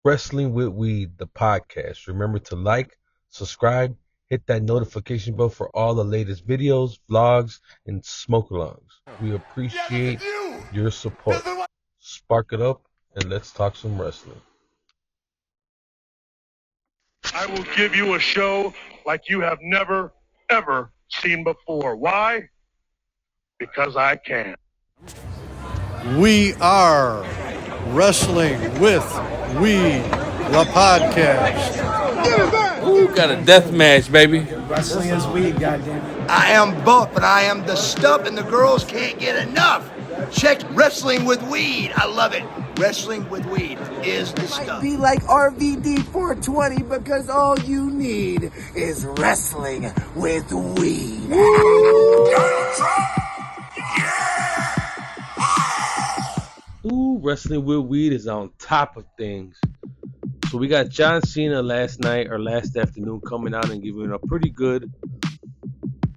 Wrestling with Weed, the podcast. Remember to like, subscribe, hit that notification bell for all the latest videos, vlogs, and smoke alongs. We appreciate your support. Spark it up and let's talk some wrestling. I will give you a show like you have never, ever seen before. Why? Because I can. We are Wrestling with Weed, the podcast. Ooh, got a death match, baby. Wrestling is weed, goddammit. I am both, but I am the stuff, and the girls can't get enough. Check Wrestling with Weed. I love it. Wrestling with Weed is the stuff. Be like RVD 420 because all you need is wrestling with weed. Ooh, Wrestling with Weed is on top of things. So we got John Cena last night or last afternoon coming out and giving a pretty good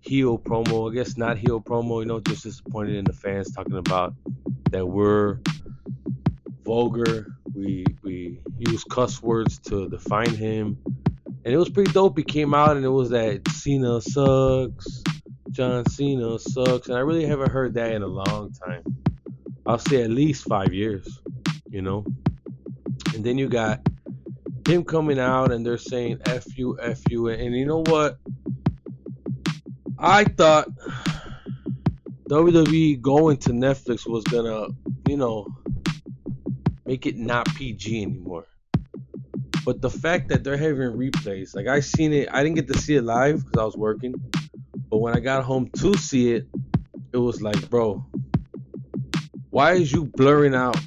heel promo. I guess not heel promo, just disappointed in the fans, talking about that we're vulgar. We use cuss words to define him. And it was pretty dope. He came out and it was that Cena sucks. John Cena sucks. And I really haven't heard that in a long time. I'll say at least 5 years, And then you got him coming out and they're saying F you, F you. And you know what? I thought WWE going to Netflix was gonna, make it not PG anymore. But the fact that they're having replays, like I seen it, I didn't get to see it live because I was working. But when I got home to see it, it was like, bro, why is you blurring out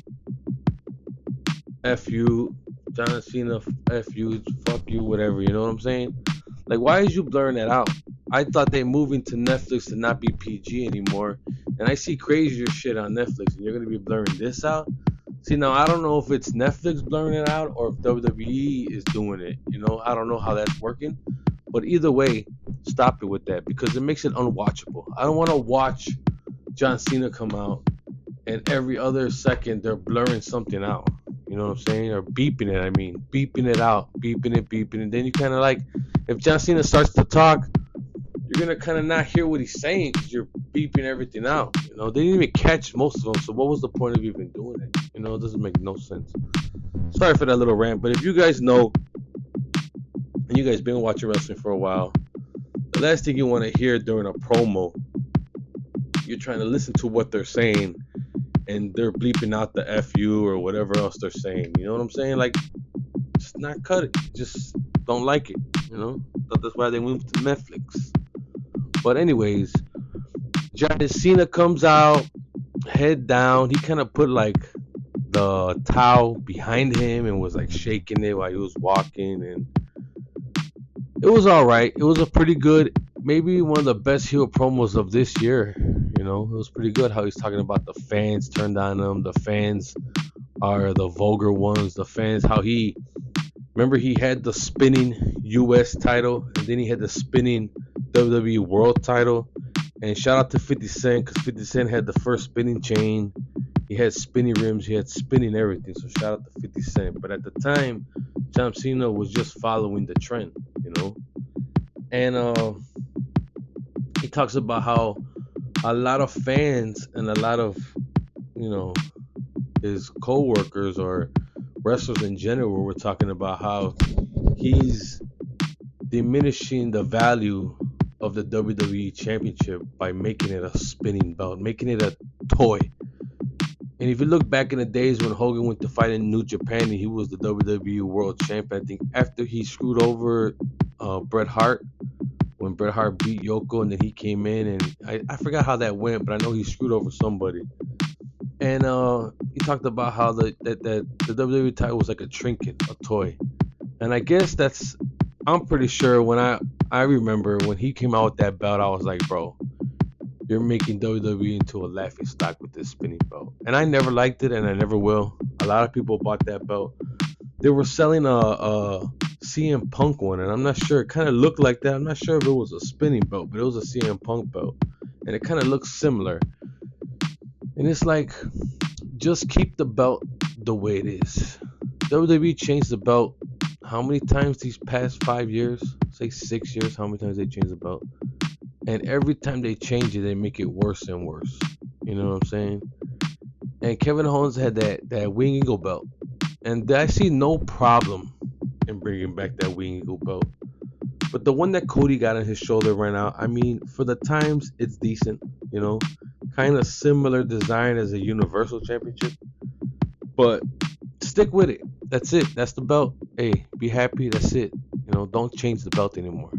F you, John Cena, F you, fuck you, whatever, you know what I'm saying? Like, why is you blurring that out? I thought they moving to Netflix to not be PG anymore. And I see crazier shit on Netflix, and you're going to be blurring this out? See, now, I don't know if it's Netflix blurring it out or if WWE is doing it. I don't know how that's working. But either way, stop it with that because it makes it unwatchable. I don't want to watch John Cena come out and every other second they're blurring something out. You know what I'm saying? Or beeping it, beeping it out, beeping it. And then you kind of like, if John Cena starts to talk, you're going to kind of not hear what he's saying because you're beeping everything out. They didn't even catch most of them. So what was the point of even doing it? It doesn't make no sense. Sorry for that little rant, but if you guys know, and you guys been watching wrestling for a while, the last thing you want to hear during a promo, you're trying to listen to what they're saying, and they're bleeping out the FU or whatever else they're saying. You know what I'm saying? Like, just not cut it. Just don't like it. But that's why they moved to Netflix. But anyways, John Cena comes out, head down. He kind of put like the towel behind him and was like shaking it while he was walking, and it was all right. It was a pretty good, maybe one of the best heel promos of this year. It was pretty good how he's talking about the fans turned on him. The fans are the vulgar ones. The fans, how he had the spinning US title, and then he had the spinning WWE World title. And shout out to 50 Cent, because 50 Cent had the first spinning chain. He had spinning rims. He had spinning everything. So shout out to 50 Cent. But at the time, John Cena was just following the trend, And he talks about how a lot of fans and a lot of, his co-workers or wrestlers in general were talking about how he's diminishing the value of the WWE Championship by making it a spinning belt, making it a toy. And if you look back in the days when Hogan went to fight in New Japan and he was the WWE World Champion, I think after he screwed over Bret Hart, when Bret Hart beat Yoko and then he came in, and I forgot how that went, but I know he screwed over somebody. And he talked about how the WWE title was like a trinket, a toy. And I guess I'm pretty sure when I remember when he came out with that belt, I was like, bro, you're making WWE into a laughing stock with this spinning belt. And I never liked it, and I never will. A lot of people bought that belt. They were selling a CM Punk one, and I'm not sure. It kind of looked like that. I'm not sure if it was a spinning belt, but it was a CM Punk belt. And it kind of looks similar. And it's like, just keep the belt the way it is. WWE changed the belt how many times these past 5 years? Say 6 years. How many times they changed the belt? And every time they change it, they make it worse and worse. You know what I'm saying? And Kevin Owens had that Wing Eagle belt, and I see no problem in bringing back that Wing Eagle belt. But the one that Cody got on his shoulder right now, I mean, for the times, it's decent. You know, kind of similar design as a Universal Championship, but stick with it. That's it. That's the belt. Hey, be happy. That's it. You know, don't change the belt anymore.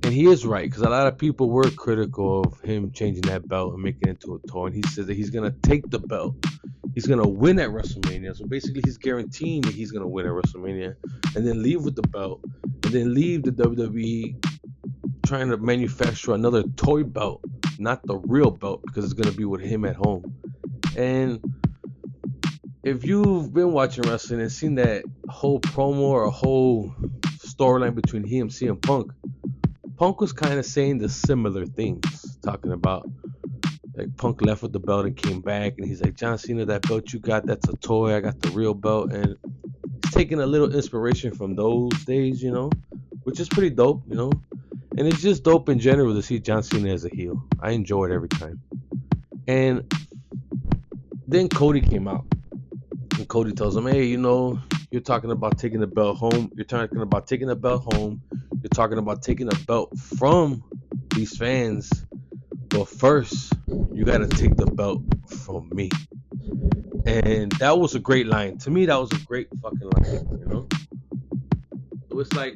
And he is right, because a lot of people were critical of him changing that belt and making it into a toy. And he says that he's going to take the belt. He's going to win at WrestleMania. So basically, he's guaranteeing that he's going to win at WrestleMania and then leave with the belt and then leave the WWE trying to manufacture another toy belt, not the real belt, because it's going to be with him at home. And if you've been watching wrestling and seen that whole promo or whole storyline between he and CM Punk, Punk was kind of saying the similar things, talking about like Punk left with the belt and came back, and he's like, John Cena, that belt you got, that's a toy. I got the real belt. And he's taking a little inspiration from those days, you know, which is pretty dope, you know. And it's just dope in general to see John Cena as a heel. I enjoy it every time. And then Cody came out. And Cody tells him, hey, you know, you're talking about taking the belt home. You're talking about taking the belt home. You're talking about taking the belt from these fans. But first, you got to take the belt from me. And that was a great line. To me, that was a great fucking line, you know? So it's like,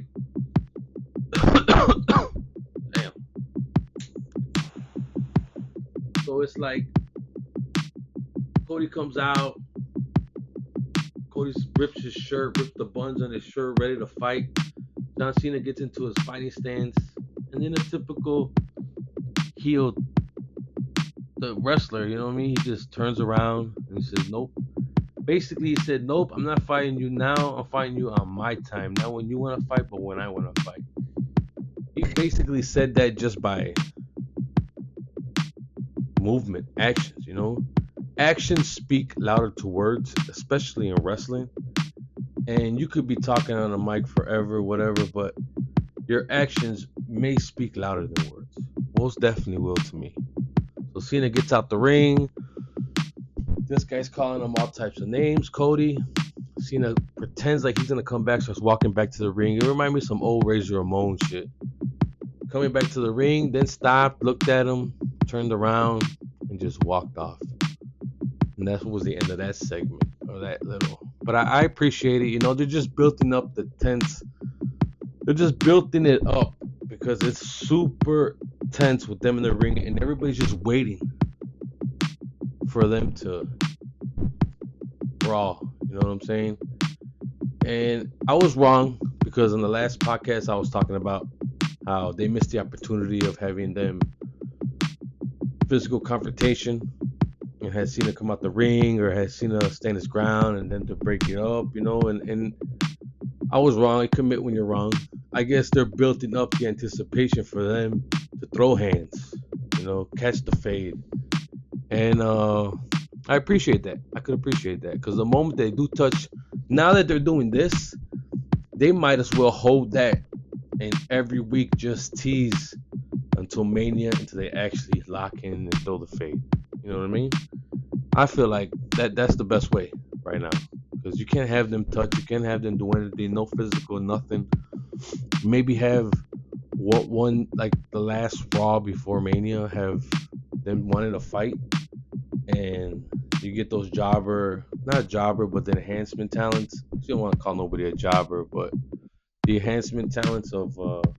damn. So it's like, Cody comes out. Cody rips his shirt, rips the buttons on his shirt, ready to fight. John Cena gets into his fighting stance, and then a typical heel, the wrestler, you know what I mean? He just turns around and he says, nope. Basically, he said, nope, I'm not fighting you now. I'm fighting you on my time. Not when you want to fight, but when I want to fight. He basically said that just by movement, actions, you know? Actions speak louder to words, especially in wrestling. And you could be talking on a mic forever, whatever, but your actions may speak louder than words. Most definitely will to me. So Cena gets out the ring. This guy's calling him all types of names. Cody. Cena pretends like he's going to come back, starts walking back to the ring. It reminds me of some old Razor Ramon shit. Coming back to the ring, then stopped, looked at him, turned around, and just walked off. And that was the end of that segment, or that little. But I appreciate it. You know, they're just building up the tense. They're just building it up because it's super tense with them in the ring, and everybody's just waiting for them to brawl. You know what I'm saying? And I was wrong, because in the last podcast I was talking about how they missed the opportunity of having them physical confrontation, and had Cena come out the ring, or had Cena stand his ground and then to break it up, you know, and I was wrong. I commit when you're wrong. I guess they're building up the anticipation for them to throw hands, you know, catch the fade. And I appreciate that. I could appreciate that, because the moment they do touch, now that they're doing this, they might as well hold that and every week just tease until Mania, until they actually lock in and throw the fade. You know what I mean? I feel like that's the best way right now, because you can't have them touch, you can't have them do anything, no physical, nothing. Maybe have one like the last Raw before Mania, have them wanting to fight, and you get those not jobber, but the enhancement talents. You don't want to call nobody a jobber, but the enhancement talents of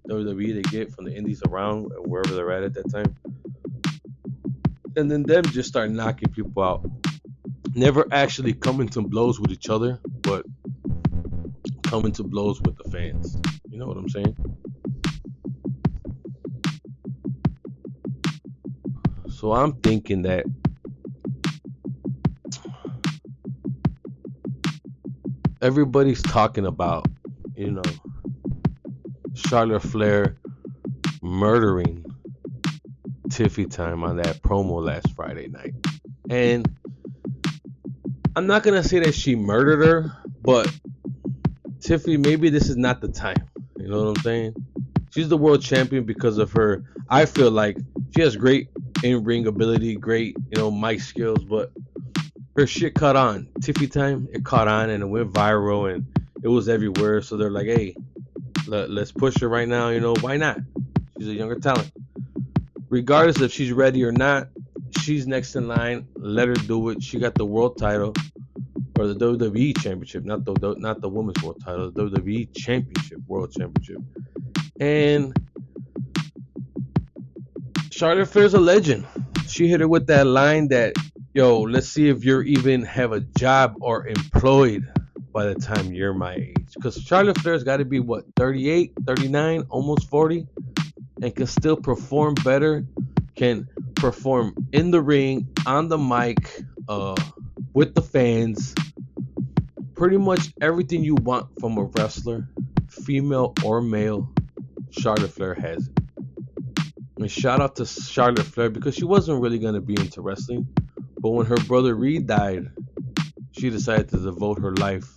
WWE they get from the indies around wherever they're at that time. And then them just start knocking people out. Never actually coming to blows with each other, but coming to blows with the fans. You know what I'm saying? So I'm thinking that everybody's talking about, you know, Charlotte Flair murdering Tiffy Time on that promo last Friday night. And I'm not going to say that she murdered her, But Tiffany, maybe this is not the time. You know what I'm saying? She's the world champion because of her. I feel like she has great in-ring ability, great, mic skills, but her shit caught on. Tiffy time, it caught on and it went viral and it was everywhere. So they're like, hey, let's push her right now. Why not? She's a younger talent. Regardless if she's ready or not, she's next in line. Let her do it. She got the world title or the WWE Championship, not the Women's World Title, the WWE Championship, World Championship. And Charlotte Flair's a legend. She hit her with that line that, yo, let's see if you even have a job or employed by the time you're my age. Because Charlotte Flair's got to be, 38, 39, almost 40, and can still perform better, can perform in the ring, on the mic, with the fans. Pretty much everything you want from a wrestler, female or male, Charlotte Flair has it. And shout out to Charlotte Flair because she wasn't really going to be into wrestling. But when her brother Reed died, she decided to devote her life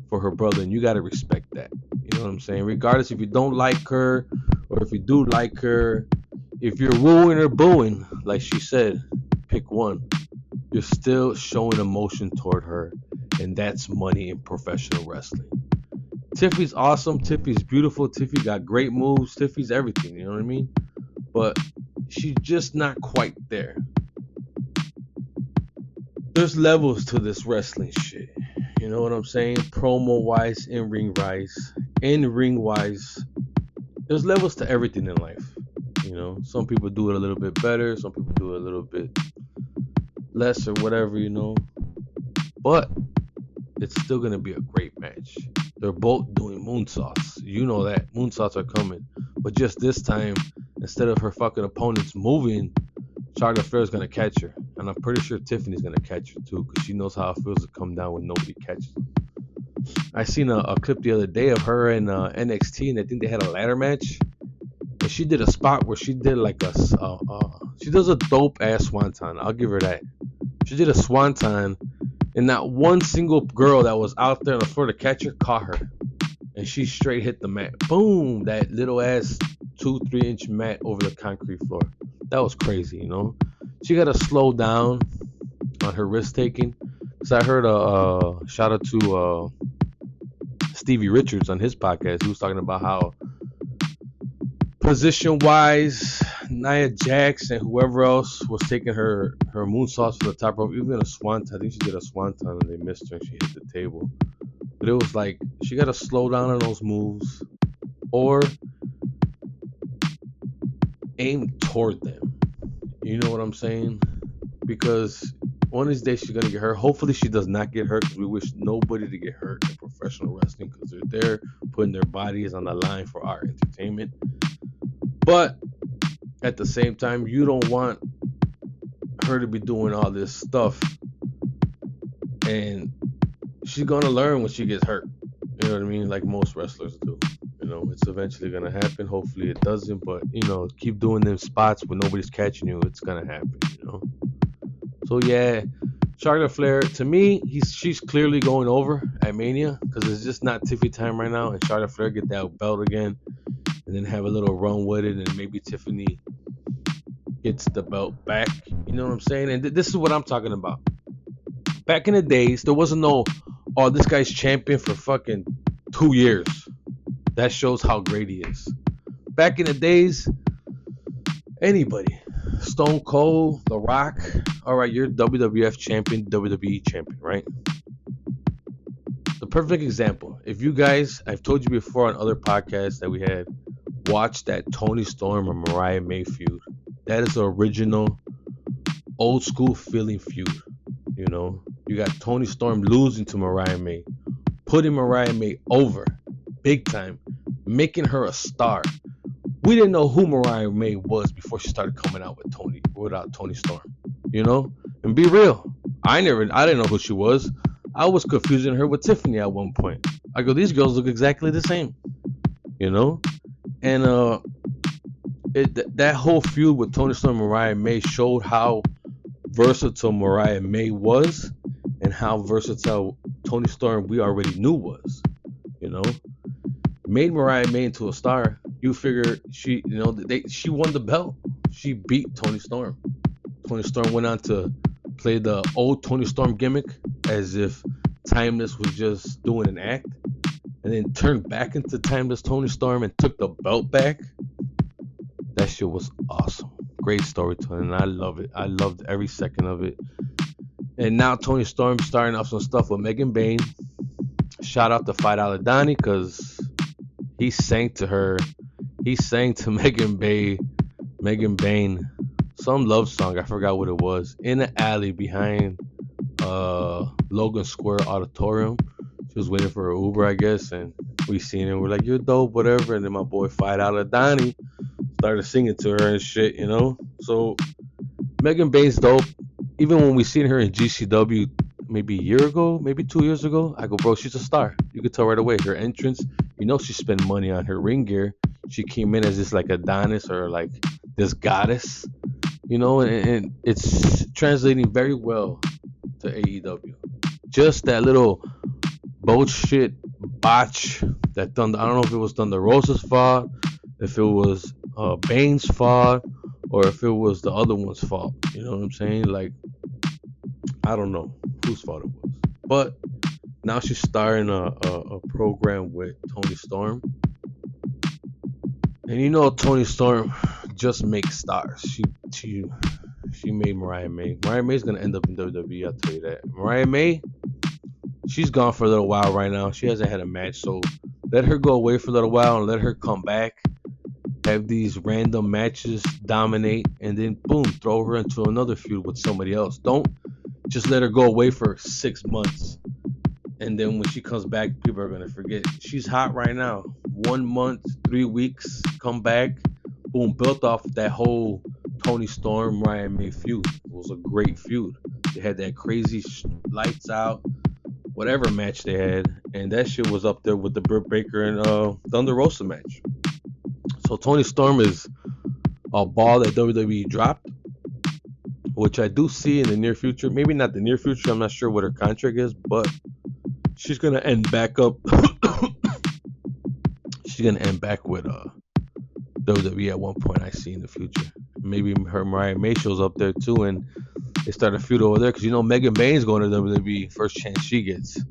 for her brother. And you got to respect that. You know what I'm saying? Regardless if you don't like her or if you do like her, if you're wooing or booing, like she said, pick one. You're still showing emotion toward her. And that's money in professional wrestling. Tiffy's awesome. Tiffy's beautiful. Tiffy got great moves. Tiffy's everything. You know what I mean? But she's just not quite there. There's levels to this wrestling shit. You know what I'm saying? Promo wise, in-ring wise. There's levels to everything in life. Some people do it a little bit better. Some people do it a little bit less or whatever, But it's still going to be a great match. They're both doing moonsaults. You know that. Moonsaults are coming. But just this time, instead of her fucking opponents moving, Charlotte Flair's going to catch her. And I'm pretty sure Tiffany's going to catch her too because she knows how it feels to come down when nobody catches them. I seen a clip the other day of her in NXT, and I think they had a ladder match. And she did a spot where she did like she does a dope-ass swanton. I'll give her that. She did a swanton, and not one single girl that was out there on the floor to catch her caught her. And she straight hit the mat. Boom! That little ass 2-3 inch mat over the concrete floor. That was crazy, She got to slow down on her risk taking. Because I heard a shout out to Stevie Richards on his podcast. He was talking about how position wise, Nia Jax and whoever else was taking her moonsaults to the top rope, even a swanton. I think she did a swanton and they missed her and she hit the table. But it was like she got to slow down on those moves or aim toward them. You know what I'm saying? Because one of these days she's going to get hurt. Hopefully she does not get hurt because we wish nobody to get hurt in professional wrestling because they're there putting their bodies on the line for our entertainment. But at the same time, you don't want her to be doing all this stuff. And she's going to learn when she gets hurt. You know what I mean? Like most wrestlers do. It's eventually going to happen. Hopefully it doesn't. But, keep doing them spots when nobody's catching you. It's going to happen, So, yeah, Charlotte Flair, to me, she's clearly going over at Mania because it's just not Tiffy time right now. And Charlotte Flair get that belt again and then have a little run with it. And maybe Tiffany gets the belt back. You know what I'm saying? And this is what I'm talking about. Back in the days, there wasn't no, oh, this guy's champion for fucking 2 years. That shows how great he is. Back in the days, anybody. Stone Cold, The Rock. All right, you're WWF champion, WWE champion, right? The perfect example. If you guys, I've told you before on other podcasts that we had, watched that Toni Storm and Mariah May feud. That is the original old school feeling feud. You got Toni Storm losing to Mariah May, putting Mariah May over big time, making her a star. We didn't know who Mariah May was before she started coming out without Toni Storm. And be real, I didn't know who she was. I was confusing her with Tiffany at one point. I go, these girls look exactly the same, and that whole feud with Toni Storm and Mariah May showed how versatile Mariah May was and how versatile Toni Storm we already knew was, you know, made Mariah May into a star. You figure she won the belt. She beat Toni Storm. Toni Storm went on to play the old Toni Storm gimmick as if Timeless was just doing an act, and then turned back into Timeless Toni Storm and took the belt back. That shit was awesome. Great storytelling. I love it. I loved every second of it. And now Toni Storm's starting off some stuff with Megan Bayne. Shout out to $5 Donnie because he sang to her. He sang to Megan Bayne, some love song. I forgot what it was. In the alley behind Logan Square Auditorium. She was waiting for her Uber, I guess, and we seen her. We're like, "You're dope, whatever." And then my boy $5 Donnie started singing to her and shit, you know. So Megan Bayne's dope. Even when we seen her in GCW maybe a year ago, maybe 2 years ago, I go, bro, she's a star. You could tell right away. Her entrance, you know, she spent money on her ring gear. She came in as this like Adonis or like this goddess, you know, and it's translating very well to AEW. Just that little bullshit botch that Thunder, I don't know if it was Thunder Rosa's fault, if it was Bane's fault, or if it was the other one's fault. You know what I'm saying? Like, I don't know whose fault it was. But now she's starting a program with Toni Storm. And you know Toni Storm just makes stars. She made Mariah May. Mariah May's gonna end up in WWE, I'll tell you that. Mariah May, she's gone for a little while right now. She hasn't had a match, so let her go away for a little while and let her come back. Have these random matches, dominate, and then boom, throw her into another feud with somebody else. Don't just let her go away for 6 months, and then when she comes back, people are gonna forget. She's hot right now. 1 month, 3 weeks, come back, boom, built off that whole Toni Storm, Mariah May feud. It was a great feud. They had that crazy lights out, whatever match they had, and that shit was up there with the Britt Baker and Thunder Rosa match. So Toni Storm is a ball that WWE dropped, which I do see in the near future. Maybe not the near future. I'm not sure what her contract is, but she's gonna end back up. She's gonna end back with WWE at one point. I see in the future. Maybe her Mariah May shows up there too, and they start a feud over there because you know Megan Bayne's going to WWE first chance she gets.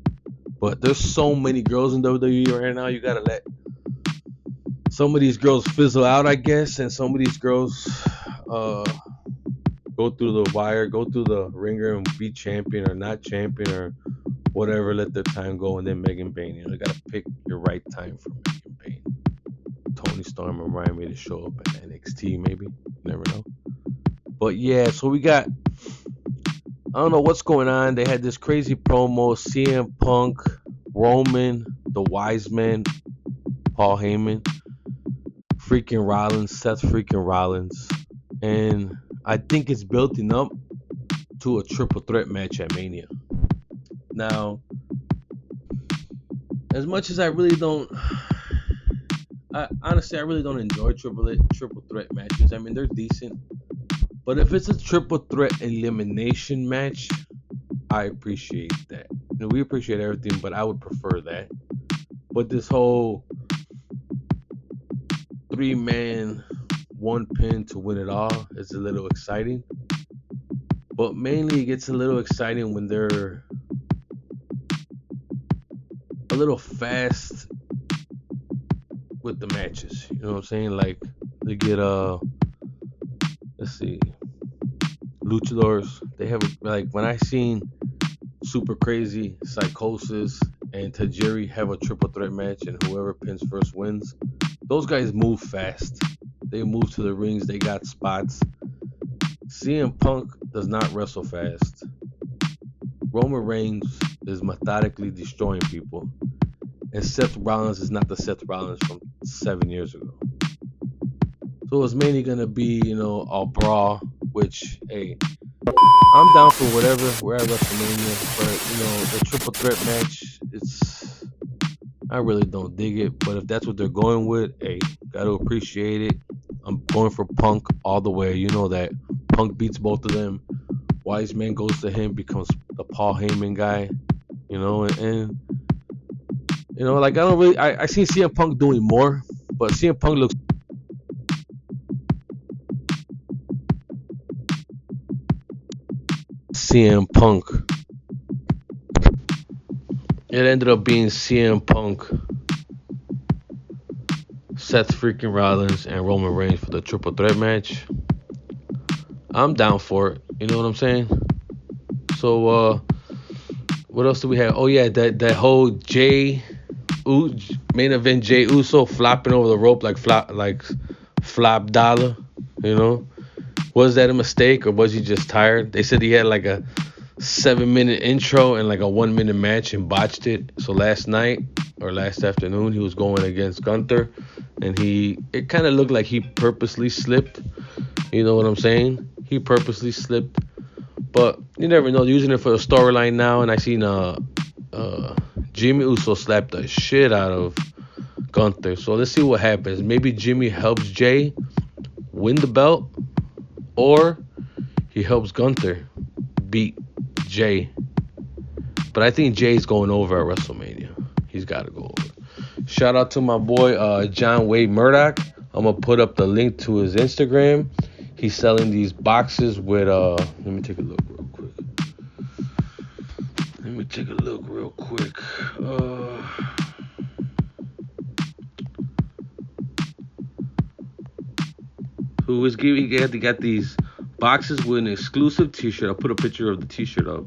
But there's so many girls in WWE right now. You gotta let some of these girls fizzle out, I guess, and some of these girls go through the wire, go through the ringer and be champion or not champion or whatever. Let their time go, and then Megan Bayne. You know, you gotta pick your right time for Megan Bayne. Toni Storm or Mariah May to show up at NXT, maybe. You never know. But yeah, so we got, I don't know what's going on. They had this crazy promo, CM Punk, Roman, the Wise Men, Paul Heyman, freaking Rollins, Seth freaking Rollins. And I think it's building up to a triple threat match at Mania. Now, as much as I really don't, honestly, I really don't enjoy triple threat matches. I mean, they're decent. But if it's a triple threat elimination match, I appreciate that. You know, we appreciate everything, but I would prefer that. But this whole 3-man, 1 pin to win it all is a little exciting. But mainly it gets a little exciting when they're a little fast with the matches. You know what I'm saying? Like they get let's see, luchadors. They have like when I seen Super Crazy, Psychosis, and Tajiri have a triple threat match, and whoever pins first wins. Those guys move fast. They move to the rings. They got spots. CM Punk does not wrestle fast. Roman Reigns is methodically destroying people. And Seth Rollins is not the Seth Rollins from 7 years ago. So it's mainly going to be, you know, a brawl, which, hey, I'm down for whatever. We're at WrestleMania. But, you know, the triple threat match, I really don't dig it. But if that's what they're going with, hey, got to appreciate it. I'm going for Punk all the way. You know that. Punk beats both of them. Wise Man goes to him, becomes the Paul Heyman guy. you know, and you know, like I don't really, I see CM Punk doing more, but CM Punk looks CM Punk. It ended up being CM Punk, Seth freaking Rollins, and Roman Reigns for the triple threat match. I'm down for it. You know what I'm saying? So, what else do we have? Oh yeah, that whole main event Jey Uso flopping over the rope like flop dollar. You know, was that a mistake or was he just tired? They said he had like a 7-minute intro and like a 1-minute match and botched it. So last night or last afternoon he was going against Gunther, and it kind of looked like he purposely slipped. You know what I'm saying? He purposely slipped. But you never know. Using it for the storyline now, and I seen Jimmy Uso slap the shit out of Gunther. So let's see what happens. Maybe Jimmy helps Jay win the belt, or he helps Gunther beat Jay. But I think Jay's going over at WrestleMania. He's got to go over. Shout out to my boy John Wade Murdoch. I'm gonna put up the link to his Instagram. He's selling these boxes with let me take a look real quick. Who is giving? They got these boxes with an exclusive T-shirt. I'll put a picture of the T-shirt up.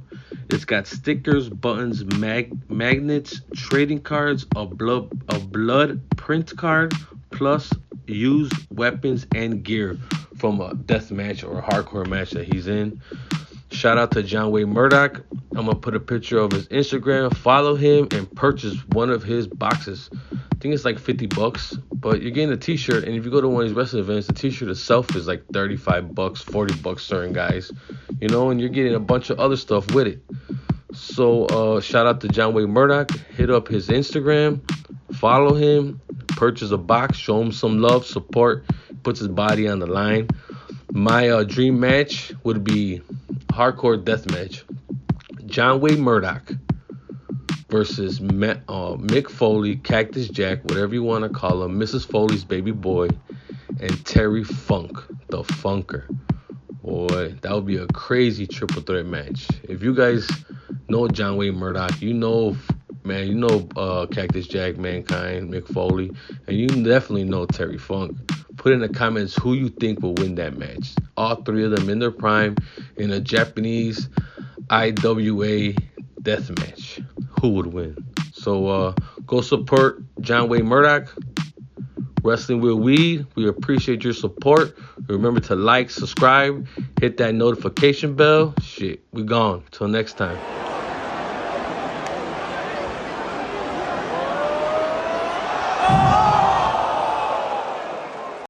It's got stickers, buttons, magnets, trading cards, a blood print card, plus used weapons and gear from a death match or a hardcore match that he's in. Shout out to John Wayne Murdoch. I'm gonna put a picture of his Instagram. Follow him and purchase one of his boxes. I think it's like $50, but you're getting a T-shirt, and if you go to one of these wrestling events, the T-shirt itself is like $35, $40, certain guys, you know, and you're getting a bunch of other stuff with it. So shout out to John Wayne Murdoch. Hit up his Instagram, follow him, purchase a box, show him some love, support, puts his body on the line. My dream match would be hardcore death match. John Wayne Murdoch versus Mick Foley, Cactus Jack, whatever you want to call him, Mrs. Foley's baby boy, and Terry Funk, the Funker. Boy, that would be a crazy triple threat match. If you guys know John Wayne Murdoch, you know Cactus Jack, Mankind, Mick Foley, and you definitely know Terry Funk. Put in the comments who you think will win that match. All three of them in their prime in a Japanese IWA death match. Who would win? So go support John Wayne Murdoch, Wrestling with Weed. We appreciate your support. Remember to like, subscribe, hit that notification bell. Shit, we gone. Till next time.